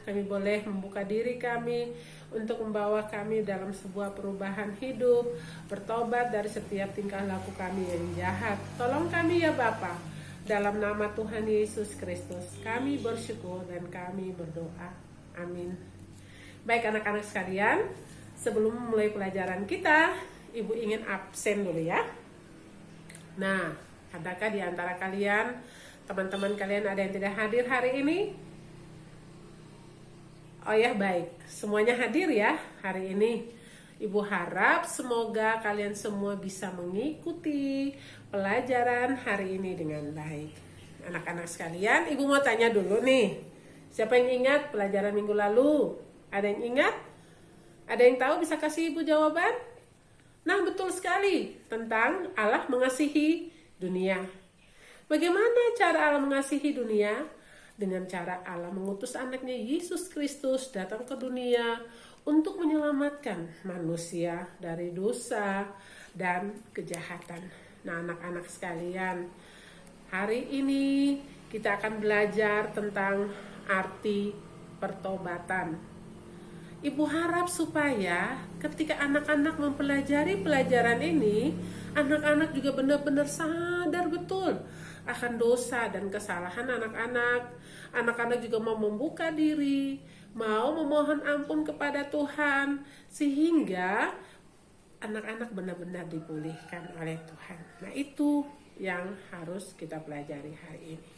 kami boleh membuka diri kami untuk membawa kami dalam sebuah perubahan hidup, bertobat dari setiap tingkah laku kami yang jahat. Tolong kami ya Bapa, dalam nama Tuhan Yesus Kristus kami bersyukur dan kami berdoa. Amin. Baik anak-anak sekalian, sebelum mulai pelajaran kita, Ibu ingin absen dulu ya. Nah, adakah di antara kalian, teman-teman kalian ada yang tidak hadir hari ini? Oh ya, baik. Semuanya hadir ya hari ini. Ibu harap semoga kalian semua bisa mengikuti pelajaran hari ini dengan baik. Anak-anak sekalian, Ibu mau tanya dulu nih. Siapa yang ingat pelajaran minggu lalu? Ada yang ingat? Ada yang tahu bisa kasih Ibu jawaban? Nah, betul sekali, tentang Allah mengasihi dunia. Bagaimana cara Allah mengasihi dunia? Dengan cara Allah mengutus anaknya Yesus Kristus datang ke dunia untuk menyelamatkan manusia dari dosa dan kejahatan. Nah, anak-anak sekalian, hari ini kita akan belajar tentang arti pertobatan. Ibu harap supaya ketika anak-anak mempelajari pelajaran ini, anak-anak juga benar-benar sadar betul akan dosa dan kesalahan anak-anak. Anak-anak juga mau membuka diri, mau memohon ampun kepada Tuhan, sehingga anak-anak benar-benar dipulihkan oleh Tuhan. Nah, itu yang harus kita pelajari hari ini.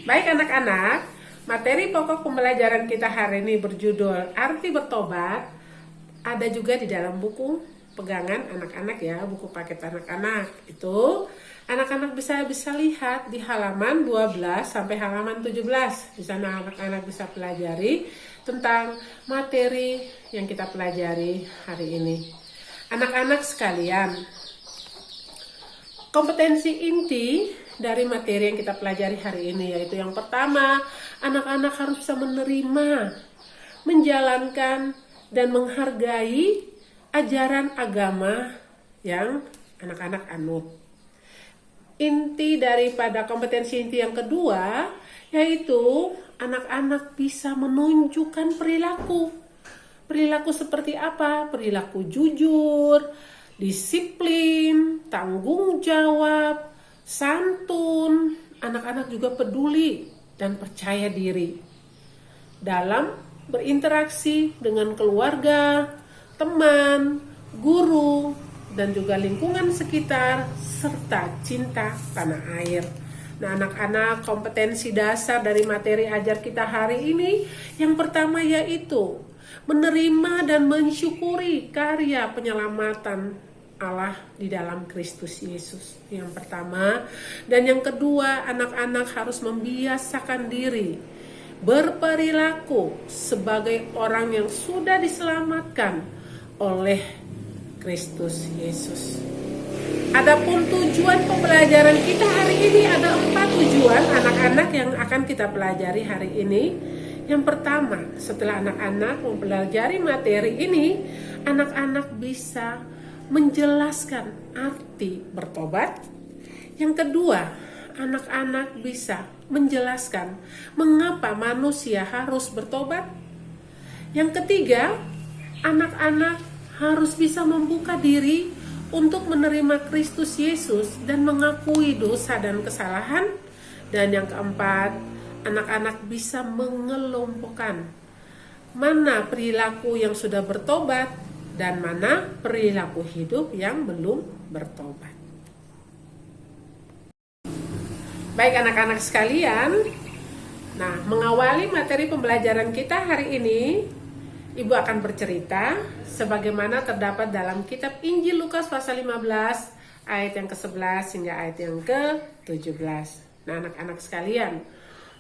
Baik anak-anak, materi pokok pembelajaran kita hari ini berjudul Arti Bertobat. Ada juga di dalam buku pegangan anak-anak ya, buku paket anak-anak. Itu anak-anak bisa lihat di halaman 12 sampai halaman 17. Di sana anak-anak bisa pelajari tentang materi yang kita pelajari hari ini. Anak-anak sekalian, kompetensi inti dari materi yang kita pelajari hari ini yaitu yang pertama, anak-anak harus bisa menerima, menjalankan, dan menghargai ajaran agama yang anak-anak anut. Inti daripada kompetensi inti yang kedua yaitu anak-anak bisa menunjukkan perilaku. Perilaku seperti apa? Perilaku jujur, disiplin, tanggung jawab, santun. Anak-anak juga peduli dan percaya diri dalam berinteraksi dengan keluarga, teman, guru, dan juga lingkungan sekitar, serta cinta tanah air. Nah, anak-anak, kompetensi dasar dari materi ajar kita hari ini, yang pertama yaitu menerima dan mensyukuri karya penyelamatan Allah di dalam Kristus Yesus. Yang pertama, dan yang kedua, anak-anak harus membiasakan diri berperilaku sebagai orang yang sudah diselamatkan oleh Kristus Yesus. Adapun tujuan pembelajaran kita hari ini ada 4 tujuan anak-anak yang akan kita pelajari hari ini. Yang pertama, setelah anak-anak mempelajari materi ini, anak-anak bisa menjelaskan arti bertobat. Yang kedua, anak-anak bisa menjelaskan mengapa manusia harus bertobat. Yang ketiga, anak-anak harus bisa membuka diri untuk menerima Kristus Yesus dan mengakui dosa dan kesalahan. Dan yang keempat, anak-anak bisa mengelompokkan mana perilaku yang sudah bertobat dan mana perilaku hidup yang belum bertobat. Baik anak-anak sekalian, nah mengawali materi pembelajaran kita hari ini, Ibu akan bercerita sebagaimana terdapat dalam kitab Injil Lukas pasal 15 ayat yang ke-11 hingga ayat yang ke-17. Nah anak-anak sekalian,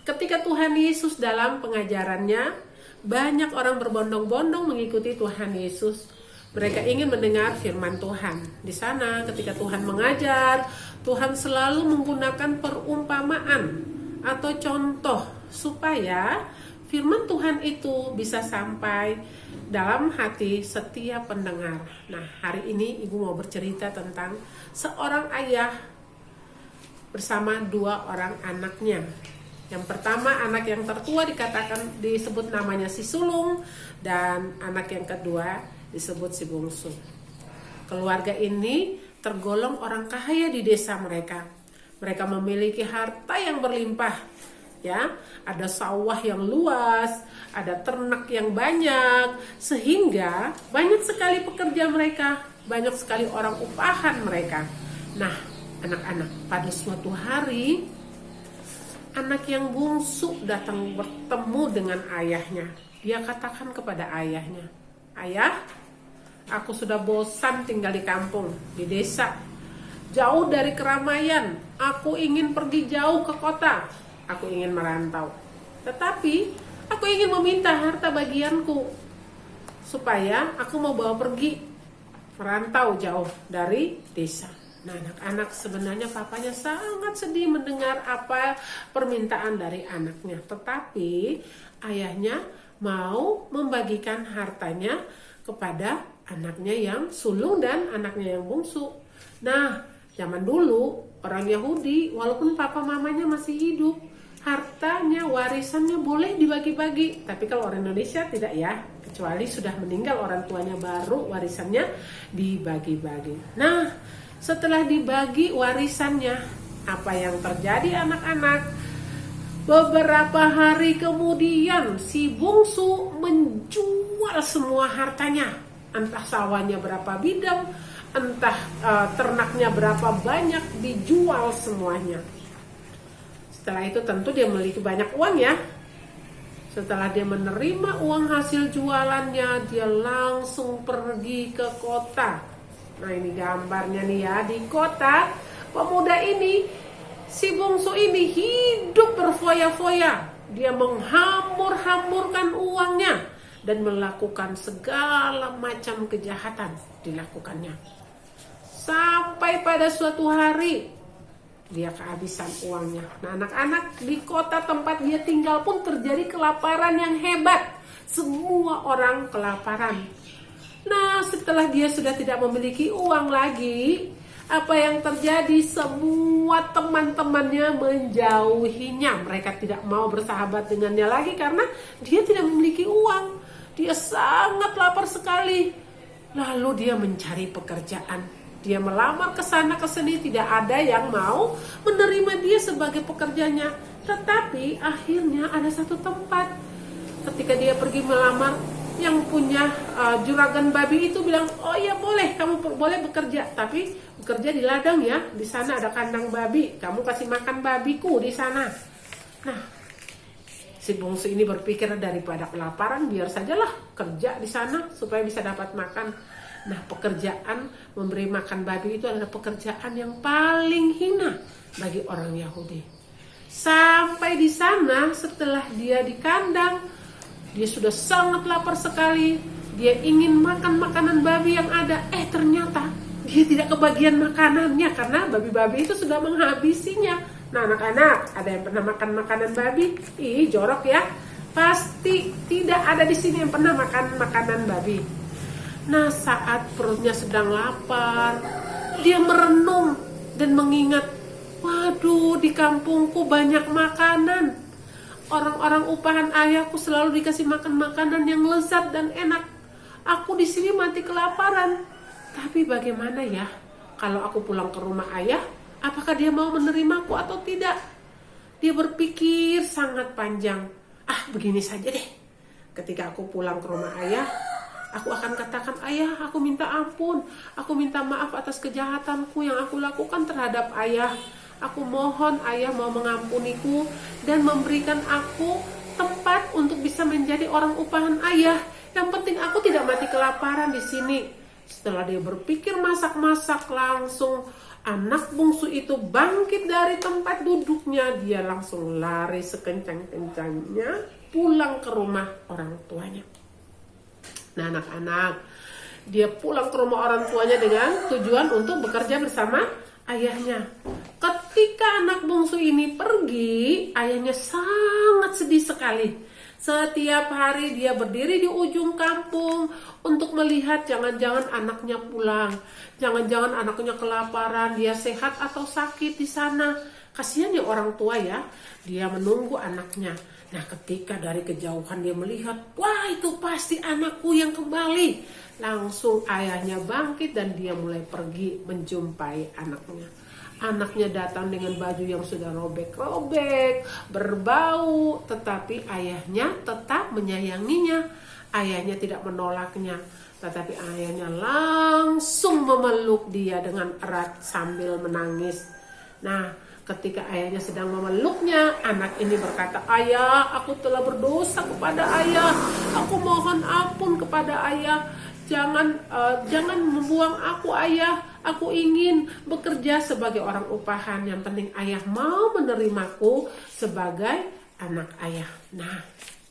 ketika Tuhan Yesus dalam pengajarannya, banyak orang berbondong-bondong mengikuti Tuhan Yesus. Mereka ingin mendengar firman Tuhan. Di sana ketika Tuhan mengajar, Tuhan selalu menggunakan perumpamaan atau contoh supaya firman Tuhan itu bisa sampai dalam hati setiap pendengar. Nah, hari ini Ibu mau bercerita tentang seorang ayah bersama 2 orang anaknya. Yang pertama, anak yang tertua disebut namanya si sulung, dan anak yang kedua disebut si bungsu. Keluarga ini tergolong orang kaya di desa mereka. Mereka memiliki harta yang berlimpah, ya. Ada sawah yang luas, ada ternak yang banyak, sehingga banyak sekali pekerja mereka, banyak sekali orang upahan mereka. Nah, anak-anak, pada suatu hari anak yang bungsu datang bertemu dengan ayahnya. Dia katakan kepada ayahnya, "Ayah, aku sudah bosan tinggal di kampung, di desa, jauh dari keramaian. Aku ingin pergi jauh ke kota. Aku ingin merantau. Tetapi aku ingin meminta harta bagianku, supaya aku mau bawa pergi merantau jauh dari desa." Nah, anak-anak, sebenarnya papanya sangat sedih mendengar apa permintaan dari anaknya. Tetapi ayahnya mau membagikan hartanya kepada anaknya yang sulung dan anaknya yang bungsu. Nah, zaman dulu orang Yahudi, walaupun papa mamanya masih hidup, hartanya, warisannya boleh dibagi-bagi. Tapi kalau orang Indonesia tidak, ya, kecuali sudah meninggal orang tuanya, baru warisannya dibagi-bagi. Nah, setelah dibagi warisannya, apa yang terjadi, anak-anak? Beberapa hari kemudian si bungsu menjual semua hartanya. Entah sawahnya berapa bidang, entah ternaknya berapa banyak, dijual semuanya. Setelah itu tentu dia memiliki banyak uang, ya. Setelah dia menerima uang hasil jualannya, dia langsung pergi ke kota. Nah, ini gambarnya nih, ya. Di kota, pemuda ini, si bungsu ini hidup berfoya-foya. Dia menghambur-hamburkan uangnya dan melakukan segala macam kejahatan dilakukannya. Sampai pada suatu hari dia kehabisan uangnya. Nah, anak-anak, di kota tempat dia tinggal pun terjadi kelaparan yang hebat. Semua orang kelaparan. Nah, setelah dia sudah tidak memiliki uang lagi, apa yang terjadi? Semua teman-temannya menjauhinya. Mereka tidak mau bersahabat dengannya lagi karena dia tidak memiliki uang. Dia sangat lapar sekali. Lalu dia mencari pekerjaan. Dia melamar ke sana ke sini, tidak ada yang mau menerima dia sebagai pekerjanya. Tetapi akhirnya ada satu tempat. Ketika dia pergi melamar, yang punya juragan babi itu bilang, "Oh iya, boleh, kamu boleh bekerja, tapi bekerja di ladang, ya. Di sana ada kandang babi, kamu kasih makan babiku di sana." Nah, si bungsu ini berpikir, daripada kelaparan, biar sajalah kerja di sana supaya bisa dapat makan. Nah, pekerjaan memberi makan babi itu adalah pekerjaan yang paling hina bagi orang Yahudi. Sampai di sana, setelah dia di kandang, dia sudah sangat lapar sekali. Dia ingin makan makanan babi yang ada. Ternyata dia tidak kebagian makanannya karena babi-babi itu sudah menghabisinya. Nah, anak-anak, ada yang pernah makan makanan babi? Ih, jorok, ya. Pasti tidak ada di sini yang pernah makan makanan babi. Nah, saat perutnya sedang lapar, dia merenung dan mengingat, "Waduh, di kampungku banyak makanan. Orang-orang upahan ayahku selalu dikasih makan makanan yang lezat dan enak. Aku di sini mati kelaparan. Tapi bagaimana, ya, kalau aku pulang ke rumah ayah? Apakah dia mau menerimaku atau tidak?" Dia berpikir sangat panjang. Begini saja deh. Ketika aku pulang ke rumah ayah, aku akan katakan, "Ayah, aku minta ampun. Aku minta maaf atas kejahatanku yang aku lakukan terhadap ayah. Aku mohon ayah mau mengampuniku dan memberikan aku tempat untuk bisa menjadi orang upahan ayah. Yang penting aku tidak mati kelaparan di sini." Setelah dia berpikir masak-masak, langsung anak bungsu itu bangkit dari tempat duduknya. Dia langsung lari sekencang-kencangnya pulang ke rumah orang tuanya. Nah, anak-anak, dia pulang ke rumah orang tuanya dengan tujuan untuk bekerja bersama ayahnya. Ketika anak bungsu ini pergi, ayahnya sangat sedih sekali. Setiap hari dia berdiri di ujung kampung untuk melihat jangan-jangan anaknya pulang. Jangan-jangan anaknya kelaparan, dia sehat atau sakit di sana. Kasihan ya orang tua ya, dia menunggu anaknya. Nah ketika dari kejauhan dia melihat, wah itu pasti anakku yang kembali. Langsung ayahnya bangkit dan dia mulai pergi menjumpai anaknya. Anaknya datang dengan baju yang sudah robek-robek, berbau, tetapi ayahnya tetap menyayanginya. Ayahnya tidak menolaknya, tetapi ayahnya langsung memeluk dia dengan erat sambil menangis. Nah, ketika ayahnya sedang memeluknya, anak ini berkata, "Ayah, aku telah berdosa kepada ayah. Aku mohon ampun kepada ayah. Jangan membuang aku, ayah. Aku ingin bekerja sebagai orang upahan. Yang penting ayah mau menerimaku sebagai anak ayah." Nah,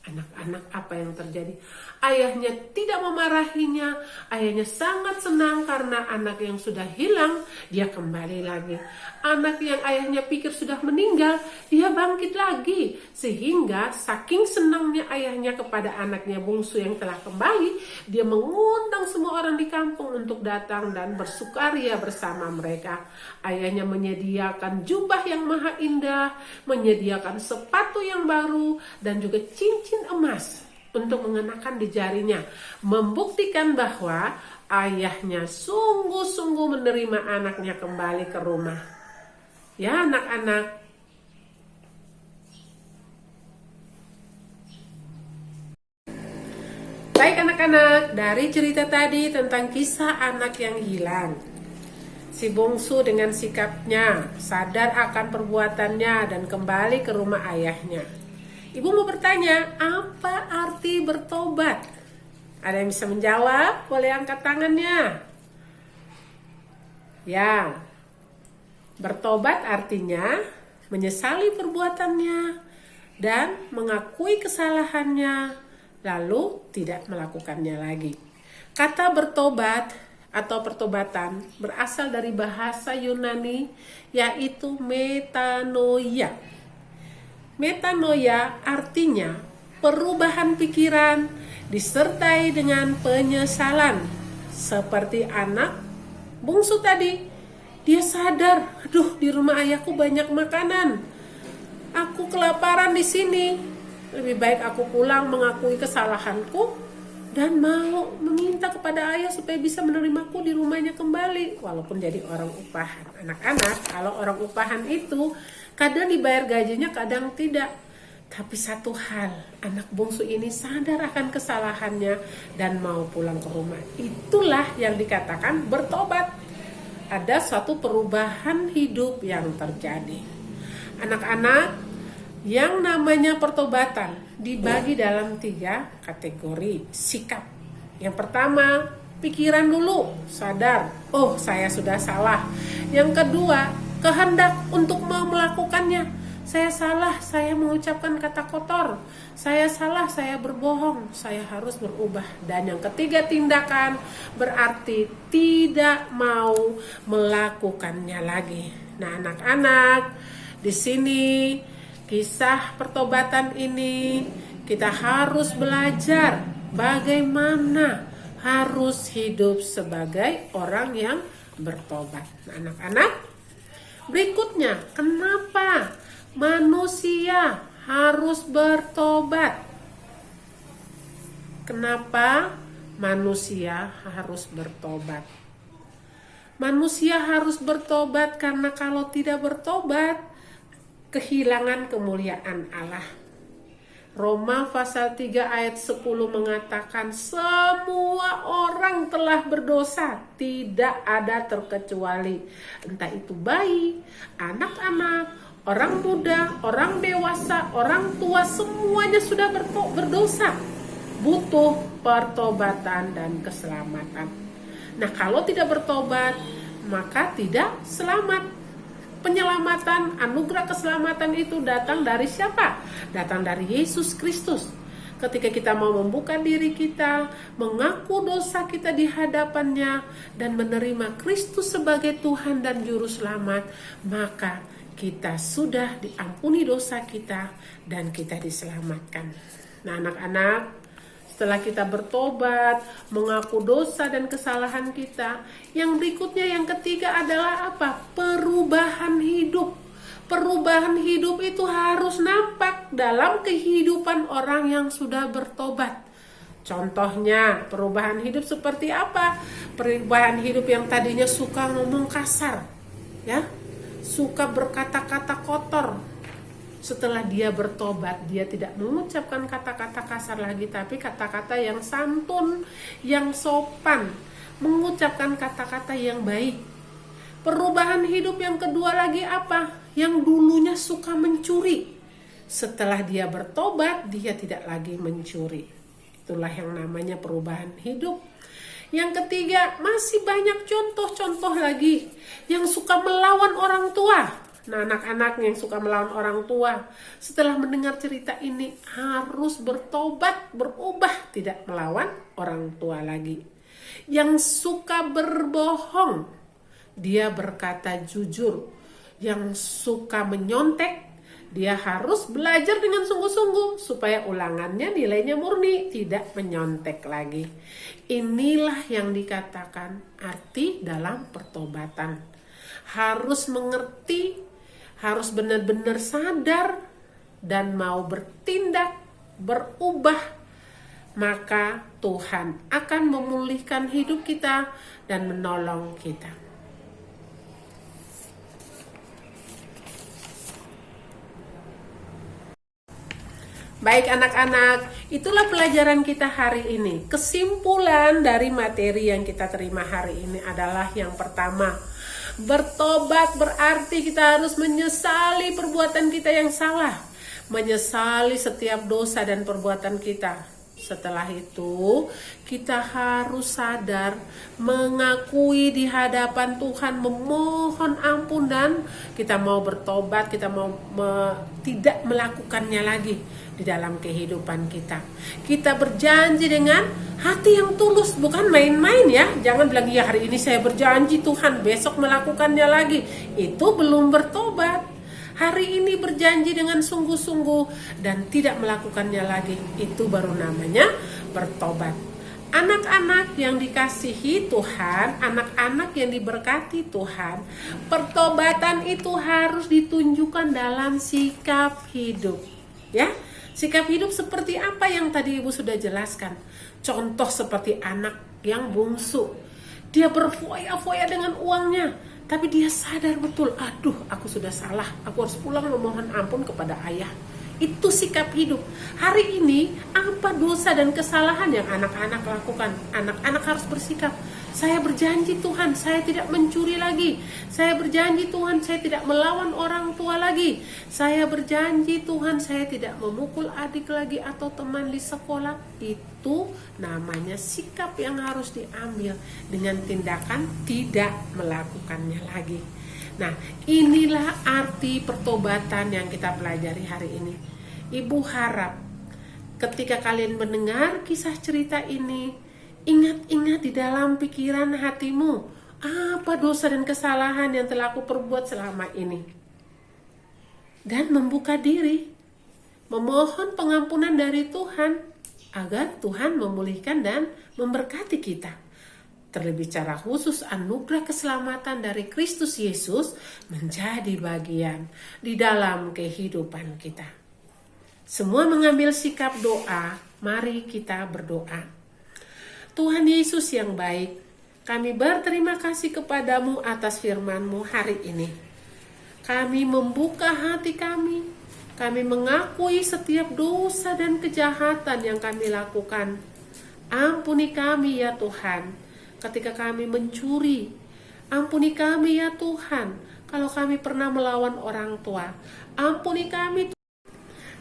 anak-anak apa yang terjadi? Ayahnya tidak memarahinya. Ayahnya sangat senang karena anak yang sudah hilang, dia kembali lagi. Anak yang ayahnya pikir sudah meninggal, dia bangkit lagi. Sehingga saking senangnya ayahnya kepada anaknya bungsu yang telah kembali, dia mengundang semua orang di kampung untuk datang dan bersukaria bersama mereka. Ayahnya menyediakan jubah yang maha indah, menyediakan sepatu yang baru, dan juga cincin emas untuk mengenakan di jarinya, membuktikan bahwa ayahnya sungguh-sungguh menerima anaknya kembali ke rumah. Ya anak-anak, baik anak-anak, dari cerita tadi tentang kisah anak yang hilang, si bungsu dengan sikapnya sadar akan perbuatannya dan kembali ke rumah ayahnya. Ibu mau bertanya, apa arti bertobat? Ada yang bisa menjawab? Boleh angkat tangannya. Ya, bertobat artinya menyesali perbuatannya dan mengakui kesalahannya, lalu tidak melakukannya lagi. Kata bertobat atau pertobatan berasal dari bahasa Yunani, yaitu metanoia. Metanoia artinya perubahan pikiran disertai dengan penyesalan. Seperti anak bungsu tadi, dia sadar, aduh di rumah ayahku banyak makanan, aku kelaparan di sini. Lebih baik aku pulang mengakui kesalahanku dan mau meminta kepada ayah supaya bisa menerimaku di rumahnya kembali, walaupun jadi orang upahan. Anak-anak, kalau orang upahan itu kadang dibayar gajinya, kadang tidak. Tapi satu hal, anak bungsu ini sadar akan kesalahannya dan mau pulang ke rumah. Itulah yang dikatakan bertobat. Ada suatu perubahan hidup yang terjadi. Anak-anak, yang namanya pertobatan dibagi dalam 3 kategori sikap. Yang pertama, pikiran dulu, sadar, oh saya sudah salah. Yang kedua, kehendak untuk mau melakukannya. Saya salah, saya mengucapkan kata kotor. Saya salah, saya berbohong. Saya harus berubah. Dan yang ketiga, tindakan, berarti tidak mau melakukannya lagi. Nah, anak-anak, di sini kisah pertobatan ini kita harus belajar bagaimana harus hidup sebagai orang yang bertobat. Nah, anak-anak, berikutnya, kenapa manusia harus bertobat? Kenapa manusia harus bertobat? Manusia harus bertobat karena kalau tidak bertobat, kehilangan kemuliaan Allah. Roma pasal 3 ayat 10 mengatakan semua orang telah berdosa, tidak ada terkecuali. Entah itu bayi, anak-anak, orang muda, orang dewasa, orang tua, semuanya sudah berdosa. Butuh pertobatan dan keselamatan. Nah, kalau tidak bertobat, maka tidak selamat. Penyelamatan, anugerah keselamatan itu datang dari siapa? Datang dari Yesus Kristus. Ketika kita mau membuka diri kita, mengaku dosa kita di hadapannya, dan menerima Kristus sebagai Tuhan dan Juru Selamat, maka kita sudah diampuni dosa kita dan kita diselamatkan. Nah, anak-anak, setelah kita bertobat, mengaku dosa dan kesalahan kita, yang berikutnya, yang ketiga adalah apa? Perubahan hidup. Perubahan hidup itu harus nampak dalam kehidupan orang yang sudah bertobat. Contohnya, perubahan hidup seperti apa? Perubahan hidup yang tadinya suka ngomong kasar, ya, suka berkata-kata kotor. Setelah dia bertobat, dia tidak mengucapkan kata-kata kasar lagi, tapi kata-kata yang santun, yang sopan, mengucapkan kata-kata yang baik. Perubahan hidup yang kedua lagi apa? Yang dulunya suka mencuri. Setelah dia bertobat, dia tidak lagi mencuri. Itulah yang namanya perubahan hidup. Yang ketiga, masih banyak contoh-contoh lagi yang suka melawan orang tua. Nah, anak-anak yang suka melawan orang tua, setelah mendengar cerita ini harus bertobat, berubah, tidak melawan orang tua lagi. Yang suka berbohong, dia berkata jujur. Yang suka menyontek, dia harus belajar dengan sungguh-sungguh supaya ulangannya nilainya murni, tidak menyontek lagi. Inilah yang dikatakan arti dalam pertobatan. Harus mengerti, harus benar-benar sadar dan mau bertindak, berubah, maka Tuhan akan memulihkan hidup kita dan menolong kita. Baik anak-anak, itulah pelajaran kita hari ini. Kesimpulan dari materi yang kita terima hari ini adalah yang pertama, bertobat berarti kita harus menyesali perbuatan kita yang salah, menyesali setiap dosa dan perbuatan kita. Setelah itu, kita harus sadar, mengakui di hadapan Tuhan, memohon ampun, dan kita mau bertobat, kita mau tidak melakukannya lagi di dalam kehidupan kita. Kita berjanji dengan hati yang tulus, bukan main-main ya. Jangan bilang, ya hari ini saya berjanji Tuhan, besok melakukannya lagi. Itu belum bertobat. Hari ini berjanji dengan sungguh-sungguh dan tidak melakukannya lagi, itu baru namanya bertobat. Anak-anak yang dikasihi Tuhan, anak-anak yang diberkati Tuhan, pertobatan itu harus ditunjukkan dalam sikap hidup. Ya, sikap hidup seperti apa yang tadi Ibu sudah jelaskan. Contoh seperti anak yang bungsu, dia berfoya-foya dengan uangnya, tapi dia sadar betul, aduh aku sudah salah, aku harus pulang memohon ampun kepada ayah. Itu sikap hidup. Hari ini apa dosa dan kesalahan yang anak-anak lakukan? Anak-anak harus bersikap, saya berjanji Tuhan, saya tidak mencuri lagi. Saya berjanji Tuhan, saya tidak melawan orang tua lagi. Saya berjanji Tuhan, saya tidak memukul adik lagi atau teman di sekolah. Itu namanya sikap yang harus diambil dengan tindakan tidak melakukannya lagi. Nah, inilah arti pertobatan yang kita pelajari hari ini. Ibu harap ketika kalian mendengar kisah cerita ini, ingat-ingat di dalam pikiran hatimu, apa dosa dan kesalahan yang telah aku perbuat selama ini. Dan membuka diri, memohon pengampunan dari Tuhan, agar Tuhan memulihkan dan memberkati kita. Terlebih secara khusus anugerah keselamatan dari Kristus Yesus menjadi bagian di dalam kehidupan kita. Semua mengambil sikap doa, mari kita berdoa. Tuhan Yesus yang baik, kami berterima kasih kepadamu atas firman-Mu hari ini. Kami membuka hati kami mengakui setiap dosa dan kejahatan yang kami lakukan. Ampuni kami ya Tuhan, ketika kami mencuri. Ampuni kami ya Tuhan, kalau kami pernah melawan orang tua. Ampuni kami.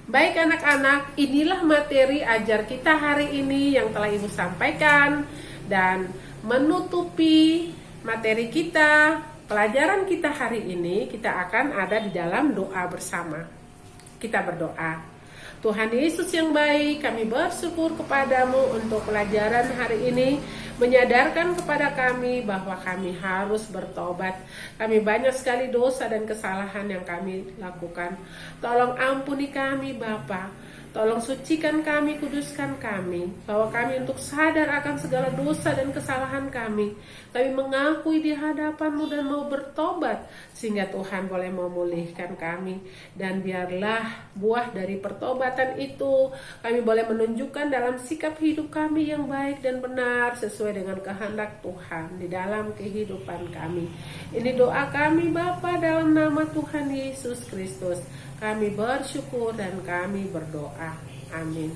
Baik anak-anak, inilah materi ajar kita hari ini yang telah Ibu sampaikan. Dan menutupi materi kita, pelajaran kita hari ini, kita akan ada di dalam doa bersama. Kita berdoa. Tuhan Yesus yang baik, kami bersyukur kepadamu untuk pelajaran hari ini, menyadarkan kepada kami bahwa kami harus bertobat. Kami banyak sekali dosa dan kesalahan yang kami lakukan. Tolong ampuni kami Bapa. Tolong sucikan kami, kuduskan kami, bahwa kami untuk sadar akan segala dosa dan kesalahan kami. Kami mengakui di hadapan-Mu dan mau bertobat, sehingga Tuhan boleh memulihkan kami. Dan biarlah buah dari pertobatan itu kami boleh menunjukkan dalam sikap hidup kami yang baik dan benar sesuai dengan kehendak Tuhan di dalam kehidupan kami. Ini doa kami Bapa dalam nama Tuhan Yesus Kristus. Kami bersyukur dan kami berdoa. Amin.